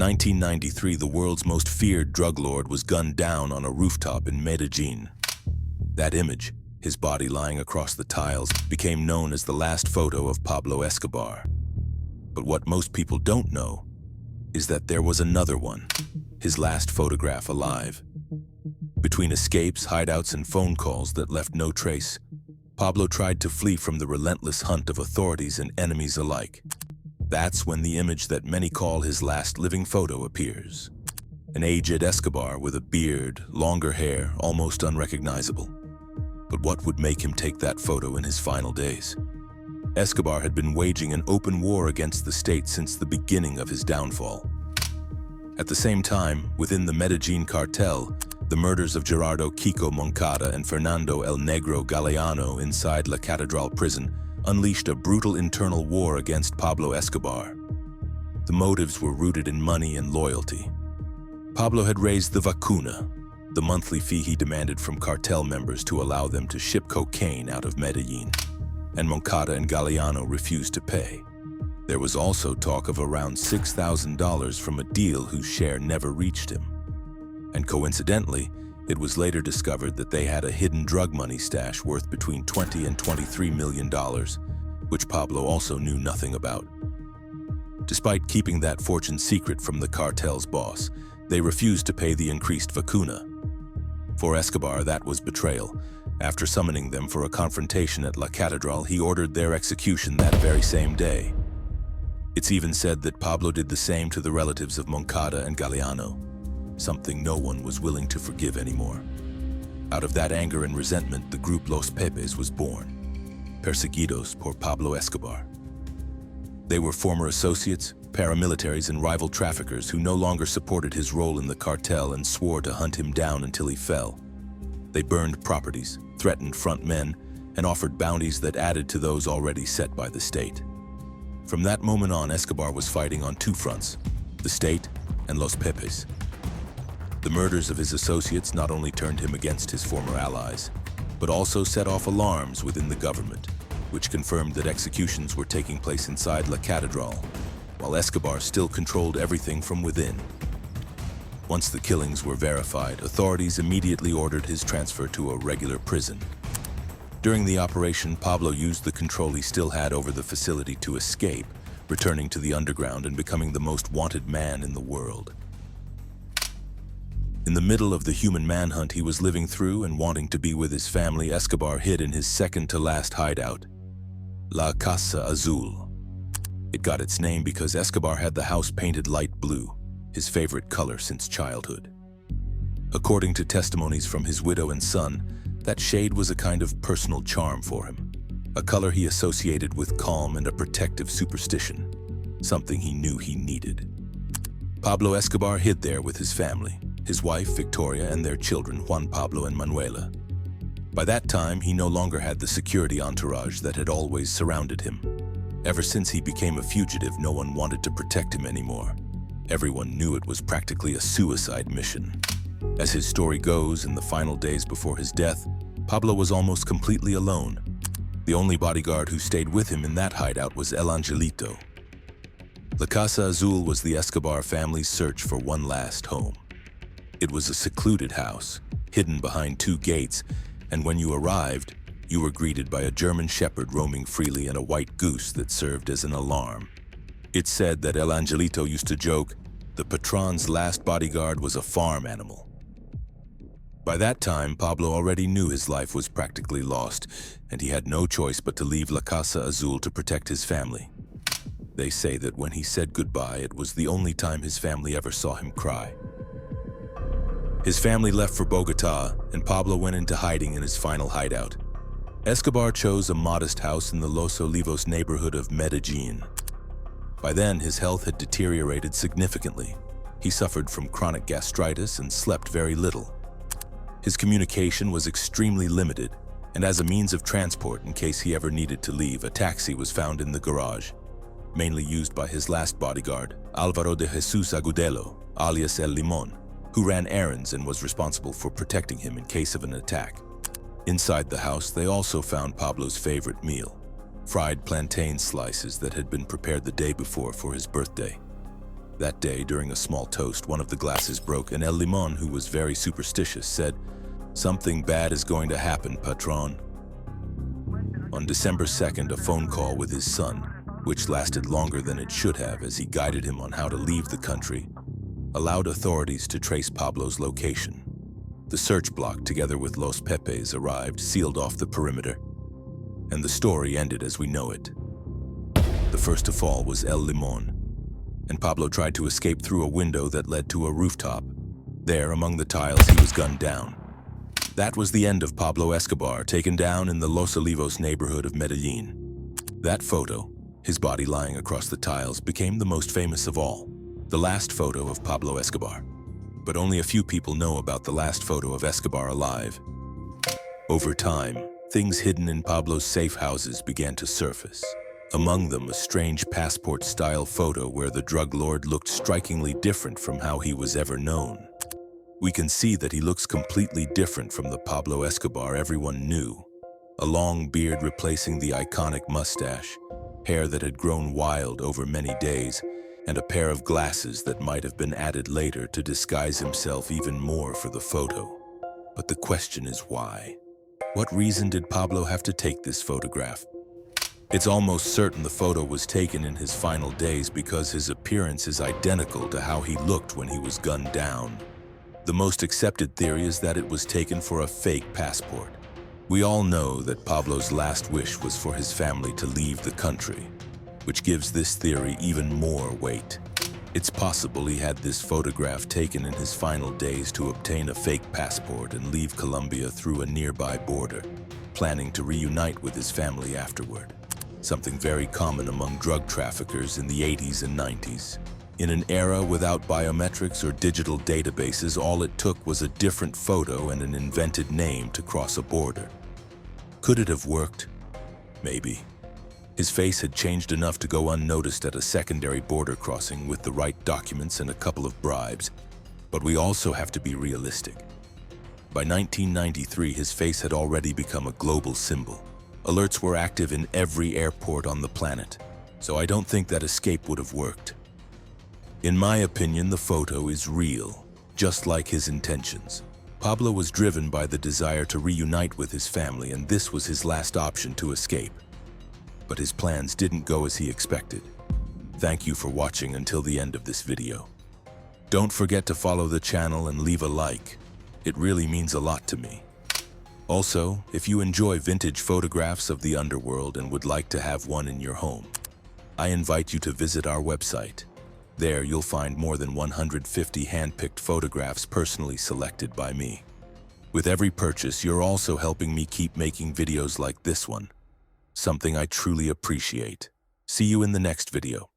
1993, the world's most feared drug lord was gunned down on a rooftop in Medellin. That image, his body lying across the tiles, became known as the last photo of Pablo Escobar. But what most people don't know is that there was another one, his last photograph alive. Between escapes, hideouts, and phone calls that left no trace, Pablo tried to flee from the relentless hunt of authorities and enemies alike. That's when the image that many call his last living photo appears. An aged Escobar with a beard, longer hair, almost unrecognizable. But what would make him take that photo in his final days? Escobar had been waging an open war against the state since the beginning of his downfall. At the same time, within the Medellin cartel, the murders of Gerardo Kiko Moncada and Fernando El Negro Galeano inside La Catedral prison unleashed a brutal internal war against Pablo Escobar. The motives were rooted in money and loyalty. Pablo had raised the vacuna, the monthly fee he demanded from cartel members to allow them to ship cocaine out of Medellin, and Moncada and Galeano refused to pay. There was also talk of around $6,000 from a deal whose share never reached him. And coincidentally, it was later discovered that they had a hidden drug money stash worth between $20 and $23 million, which Pablo also knew nothing about. Despite keeping that fortune secret from the cartel's boss, they refused to pay the increased vacuna. For Escobar, that was betrayal. After summoning them for a confrontation at La Catedral, he ordered their execution that very same day. It's even said that Pablo did the same to the relatives of Moncada and Galeano, something no one was willing to forgive anymore. Out of that anger and resentment, the group Los Pepes was born, Perseguidos por Pablo Escobar. They were former associates, paramilitaries, and rival traffickers who no longer supported his role in the cartel and swore to hunt him down until he fell. They burned properties, threatened front men, and offered bounties that added to those already set by the state. From that moment on, Escobar was fighting on two fronts, the state and Los Pepes. The murders of his associates not only turned him against his former allies, but also set off alarms within the government, which confirmed that executions were taking place inside La Catedral, while Escobar still controlled everything from within. Once the killings were verified, authorities immediately ordered his transfer to a regular prison. During the operation, Pablo used the control he still had over the facility to escape, returning to the underground and becoming the most wanted man in the world. In the middle of the human manhunt he was living through and wanting to be with his family, Escobar hid in his second-to-last hideout, La Casa Azul. It got its name because Escobar had the house painted light blue, his favorite color since childhood. According to testimonies from his widow and son, that shade was a kind of personal charm for him, a color he associated with calm and a protective superstition, something he knew he needed. Pablo Escobar hid there with his family, his wife Victoria and their children Juan Pablo and Manuela. By that time, he no longer had the security entourage that had always surrounded him. Ever since he became a fugitive, no one wanted to protect him anymore. Everyone knew it was practically a suicide mission. As his story goes, in the final days before his death, Pablo was almost completely alone. The only bodyguard who stayed with him in that hideout was El Angelito. La Casa Azul was the Escobar family's search for one last home. It was a secluded house, hidden behind two gates, and when you arrived, you were greeted by a German shepherd roaming freely and a white goose that served as an alarm. It's said that El Angelito used to joke, the patron's last bodyguard was a farm animal. By that time, Pablo already knew his life was practically lost, and he had no choice but to leave La Casa Azul to protect his family. They say that when he said goodbye, it was the only time his family ever saw him cry. His family left for Bogota, and Pablo went into hiding in his final hideout. Escobar chose a modest house in the Los Olivos neighborhood of Medellin. By then, his health had deteriorated significantly. He suffered from chronic gastritis and slept very little. His communication was extremely limited, and as a means of transport in case he ever needed to leave, a taxi was found in the garage, mainly used by his last bodyguard, Álvaro de Jesús Agudelo, alias El Limón, who ran errands and was responsible for protecting him in case of an attack. Inside the house, they also found Pablo's favorite meal, fried plantain slices that had been prepared the day before for his birthday. That day, during a small toast, one of the glasses broke, and El Limon, who was very superstitious, said, "Something bad is going to happen, patron." On December 2nd, a phone call with his son, which lasted longer than it should have as he guided him on how to leave the country, allowed authorities to trace Pablo's location. The search block, together with Los Pepes, arrived, sealed off the perimeter, and the story ended as we know it. The first to fall was El Limon, and Pablo tried to escape through a window that led to a rooftop. There, among the tiles, he was gunned down. That was the end of Pablo Escobar, taken down in the Los Olivos neighborhood of Medellin. That photo, his body lying across the tiles, became the most famous of all, the last photo of Pablo Escobar. But only a few people know about the last photo of Escobar alive. Over time, things hidden in Pablo's safe houses began to surface. Among them, a strange passport-style photo where the drug lord looked strikingly different from how he was ever known. We can see that he looks completely different from the Pablo Escobar everyone knew. A long beard replacing the iconic mustache, hair that had grown wild over many days, and a pair of glasses that might have been added later to disguise himself even more for the photo. But the question is why? What reason did Pablo have to take this photograph? It's almost certain the photo was taken in his final days because his appearance is identical to how he looked when he was gunned down. The most accepted theory is that it was taken for a fake passport. We all know that Pablo's last wish was for his family to leave the country, which gives this theory even more weight. It's possible he had this photograph taken in his final days to obtain a fake passport and leave Colombia through a nearby border, planning to reunite with his family afterward. Something very common among drug traffickers in the 80s and 90s. In an era without biometrics or digital databases, all it took was a different photo and an invented name to cross a border. Could it have worked? Maybe. His face had changed enough to go unnoticed at a secondary border crossing with the right documents and a couple of bribes. But we also have to be realistic. By 1993, his face had already become a global symbol. Alerts were active in every airport on the planet, so I don't think that escape would have worked. In my opinion, the photo is real, just like his intentions. Pablo was driven by the desire to reunite with his family, and this was his last option to escape. But his plans didn't go as he expected. Thank you for watching until the end of this video. Don't forget to follow the channel and leave a like. It really means a lot to me. Also, if you enjoy vintage photographs of the underworld and would like to have one in your home, I invite you to visit our website. There you'll find more than 150 hand-picked photographs personally selected by me. With every purchase, you're also helping me keep making videos like this one, something I truly appreciate. See you in the next video.